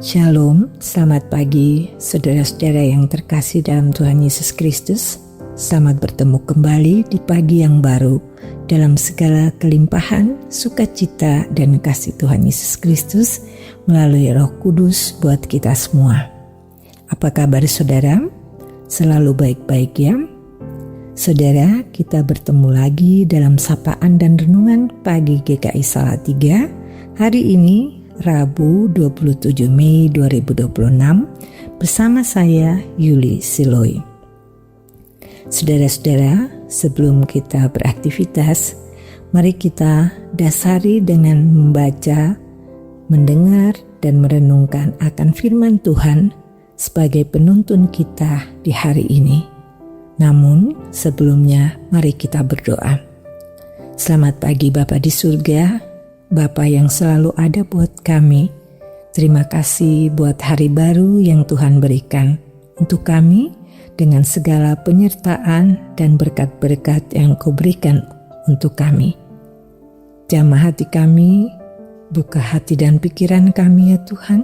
Shalom, selamat pagi saudara-saudara yang terkasih dalam Tuhan Yesus Kristus. Selamat bertemu kembali di pagi yang baru dalam segala kelimpahan, sukacita dan kasih Tuhan Yesus Kristus melalui Roh Kudus buat kita semua. Apa kabar saudara? Selalu baik-baik ya? Saudara, kita bertemu lagi dalam sapaan dan renungan pagi GKI Salatiga. Hari ini Rabu 27 Mei 2026 bersama saya Yuli Siloi. Saudara-saudara, sebelum kita beraktivitas, mari kita dasari dengan membaca, mendengar dan merenungkan akan firman Tuhan sebagai penuntun kita di hari ini. Namun sebelumnya mari kita berdoa. Selamat pagi Bapa di surga, Bapa yang selalu ada buat kami. Terima kasih buat hari baru yang Tuhan berikan untuk kami dengan segala penyertaan dan berkat-berkat yang Kau berikan untuk kami. Jamah hati kami, buka hati dan pikiran kami ya Tuhan,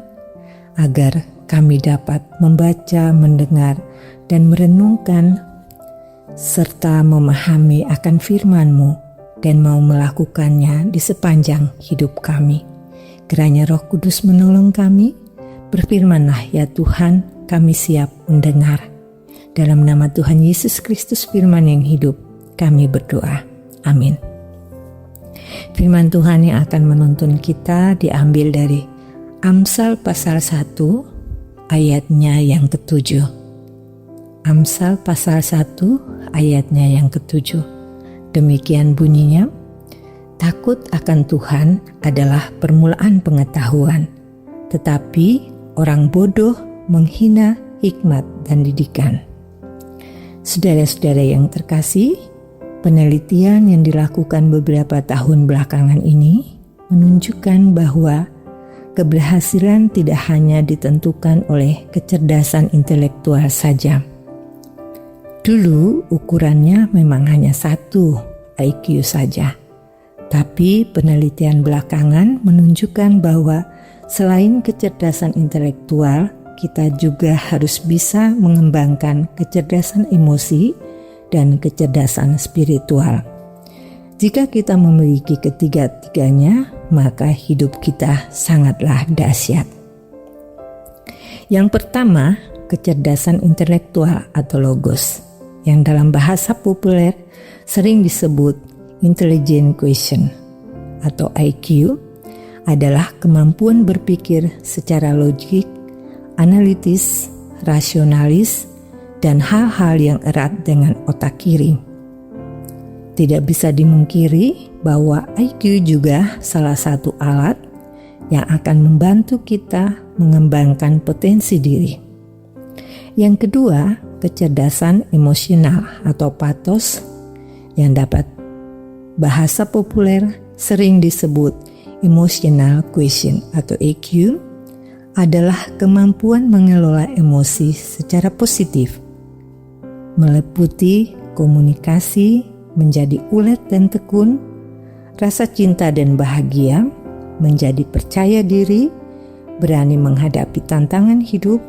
agar kami dapat membaca, mendengar, dan merenungkan serta memahami akan firman-Mu dan mau melakukannya di sepanjang hidup kami. Kiranya Roh Kudus menolong kami. Berfirmanlah ya Tuhan, kami siap mendengar. Dalam nama Tuhan Yesus Kristus firman yang hidup, kami berdoa. Amin. Firman Tuhan yang akan menuntun kita diambil dari Amsal pasal 1 ayatnya yang ke-7. Amsal pasal 1 ayatnya yang ke-7. Demikian bunyinya, takut akan Tuhan adalah permulaan pengetahuan, tetapi orang bodoh menghina hikmat dan didikan. Saudara-saudara yang terkasih, penelitian yang dilakukan beberapa tahun belakangan ini menunjukkan bahwa keberhasilan tidak hanya ditentukan oleh kecerdasan intelektual saja. Dulu ukurannya memang hanya satu, IQ saja. Tapi penelitian belakangan menunjukkan bahwa selain kecerdasan intelektual, kita juga harus bisa mengembangkan kecerdasan emosi dan kecerdasan spiritual. Jika kita memiliki ketiga-tiganya, maka hidup kita sangatlah dahsyat. Yang pertama, kecerdasan intelektual atau logos, yang dalam bahasa populer sering disebut intelligent quotient atau IQ, adalah kemampuan berpikir secara logik, analitis, rasionalis, dan hal-hal yang erat dengan otak kiri. Tidak bisa dimungkiri bahwa IQ juga salah satu alat yang akan membantu kita mengembangkan potensi diri. Yang kedua, kecerdasan emosional atau patos, yang dapat bahasa populer sering disebut emotional quotient atau EQ, adalah kemampuan mengelola emosi secara positif, meliputi komunikasi, menjadi ulet dan tekun, rasa cinta dan bahagia, menjadi percaya diri, berani menghadapi tantangan hidup,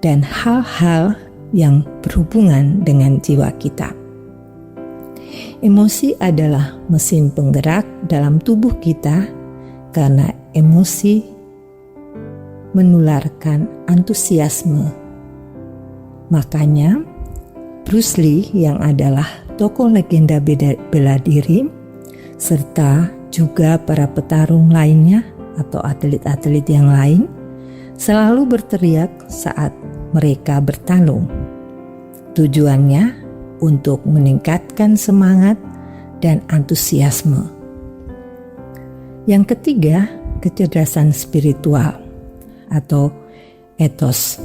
dan hal-hal yang berhubungan dengan jiwa kita. Emosi adalah mesin penggerak dalam tubuh kita karena emosi menularkan antusiasme. Makanya Bruce Lee yang adalah tokoh legenda bela diri serta juga para petarung lainnya atau atlet-atlet yang lain selalu berteriak saat mereka bertarung. Tujuannya untuk meningkatkan semangat dan antusiasme. Yang ketiga, kecerdasan spiritual atau ethos,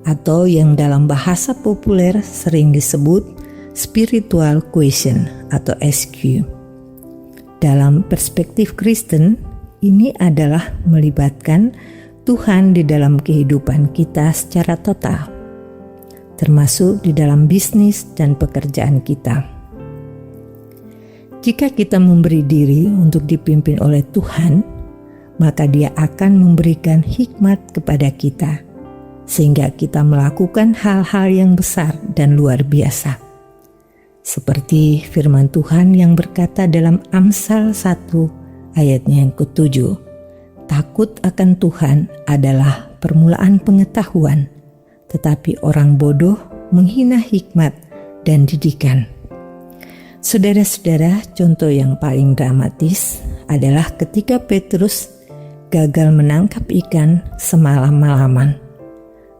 atau yang dalam bahasa populer sering disebut spiritual quotient atau SQ. Dalam perspektif Kristen, ini adalah melibatkan Tuhan di dalam kehidupan kita secara total, termasuk di dalam bisnis dan pekerjaan kita. Jika kita memberi diri untuk dipimpin oleh Tuhan, maka Dia akan memberikan hikmat kepada kita, sehingga kita melakukan hal-hal yang besar dan luar biasa. Seperti firman Tuhan yang berkata dalam Amsal 1 ayatnya yang ke-7, takut akan Tuhan adalah permulaan pengetahuan, tetapi orang bodoh menghina hikmat dan didikan. Saudara-saudara, contoh yang paling dramatis adalah ketika Petrus gagal menangkap ikan semalam-malaman.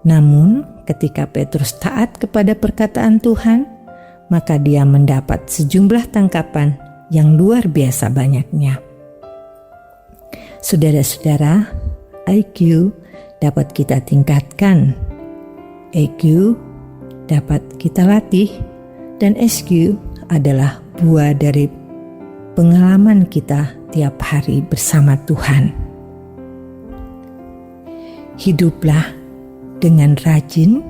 Namun, ketika Petrus taat kepada perkataan Tuhan, maka dia mendapat sejumlah tangkapan yang luar biasa banyaknya. Saudara-saudara, IQ dapat kita tingkatkan, EQ dapat kita latih, dan SQ adalah buah dari pengalaman kita tiap hari bersama Tuhan. Hiduplah dengan rajin,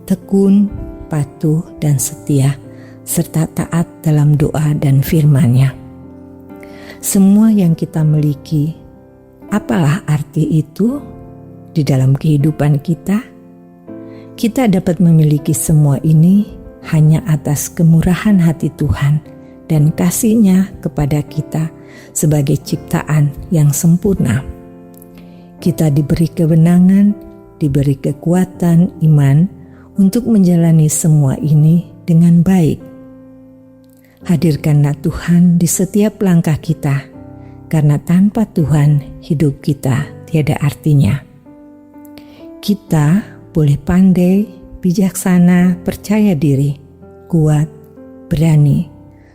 tekun, patuh, dan setia, serta taat dalam doa dan firman-Nya. Semua yang kita miliki, apalah arti itu di dalam kehidupan kita? Kita dapat memiliki semua ini hanya atas kemurahan hati Tuhan dan kasih-Nya kepada kita sebagai ciptaan yang sempurna. Kita diberi kewenangan, diberi kekuatan iman untuk menjalani semua ini dengan baik. Hadirkanlah Tuhan di setiap langkah kita, karena tanpa Tuhan hidup kita tiada artinya. Kita boleh pandai, bijaksana, percaya diri, kuat, berani.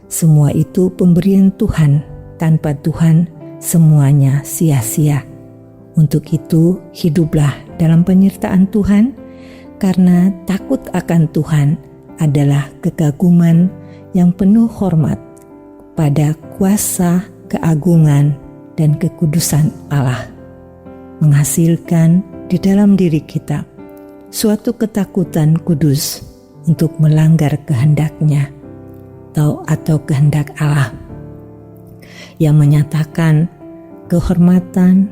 Semua itu pemberian Tuhan. Tanpa Tuhan semuanya sia-sia. Untuk itu hiduplah dalam penyertaan Tuhan, karena takut akan Tuhan adalah kekaguman yang penuh hormat pada kuasa, keagungan, dan kekudusan Allah, menghasilkan di dalam diri kita suatu ketakutan kudus untuk melanggar kehendak-Nya atau kehendak Allah, yang menyatakan kehormatan.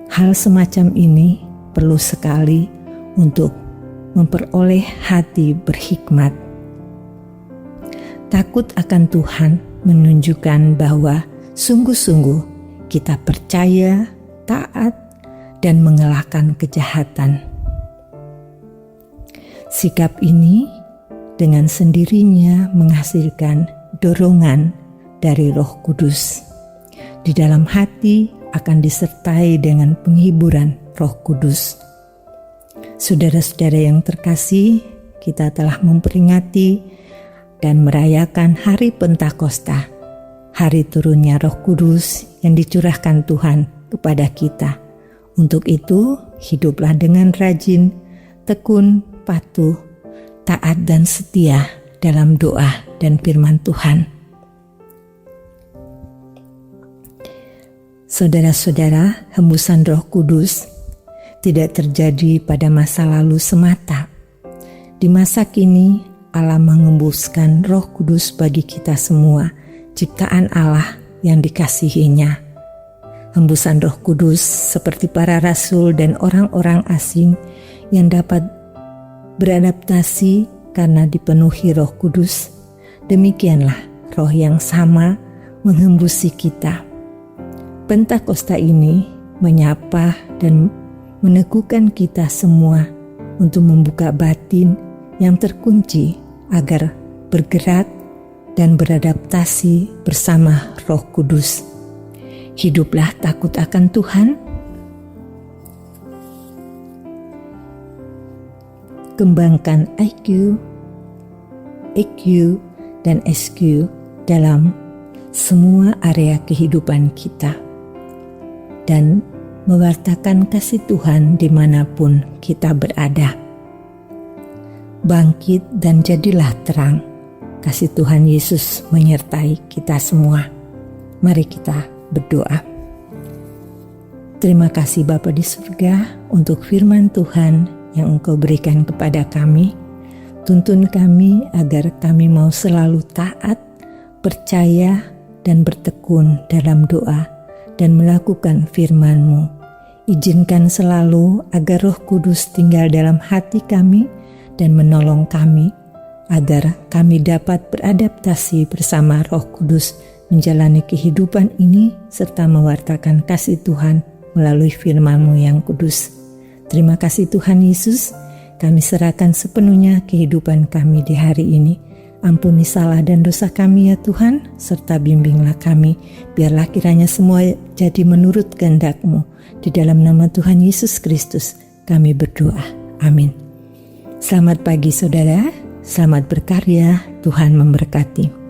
Hal semacam ini perlu sekali untuk memperoleh hati berhikmat. Takut akan Tuhan menunjukkan bahwa sungguh-sungguh kita percaya, taat, dan mengalahkan kejahatan. Sikap ini dengan sendirinya menghasilkan dorongan dari Roh Kudus. Di dalam hati akan disertai dengan penghiburan Roh Kudus. Saudara-saudara yang terkasih, kita telah memperingati dan merayakan hari Pentakosta, hari turunnya Roh Kudus yang dicurahkan Tuhan kepada kita. Untuk itu, hiduplah dengan rajin, tekun, patuh, taat dan setia dalam doa dan firman Tuhan. Saudara-saudara, hembusan Roh Kudus tidak terjadi pada masa lalu semata. Di masa kini, Allah mengembuskan Roh Kudus bagi kita semua, ciptaan Allah yang dikasihi-Nya. Hembusan Roh Kudus seperti para rasul dan orang-orang asing yang dapat beradaptasi karena dipenuhi Roh Kudus. Demikianlah Roh yang sama menghembusi kita. Pentakosta ini menyapa dan meneguhkan kita semua untuk membuka batin yang terkunci agar bergerak dan beradaptasi bersama Roh Kudus. Hiduplah takut akan Tuhan. Kembangkan IQ, EQ, dan SQ dalam semua area kehidupan kita, dan mewartakan kasih Tuhan dimanapun kita berada. Bangkit dan jadilah terang. Kasih Tuhan Yesus menyertai kita semua. Mari kita berdoa. Terima kasih Bapa di surga untuk firman Tuhan yang Engkau berikan kepada kami. Tuntun kami agar kami mau selalu taat, percaya, dan bertekun dalam doa dan melakukan firman-Mu. Izinkan selalu agar Roh Kudus tinggal dalam hati kami dan menolong kami, agar kami dapat beradaptasi bersama Roh Kudus menjalani kehidupan ini serta mewartakan kasih Tuhan melalui firman-Mu yang kudus. Terima kasih Tuhan Yesus, kami serahkan sepenuhnya kehidupan kami di hari ini. Ampuni salah dan dosa kami ya Tuhan, serta bimbinglah kami, biarlah kiranya semua jadi menurut kehendak-Mu. Di dalam nama Tuhan Yesus Kristus kami berdoa. Amin. Selamat pagi saudara, selamat berkarya, Tuhan memberkati.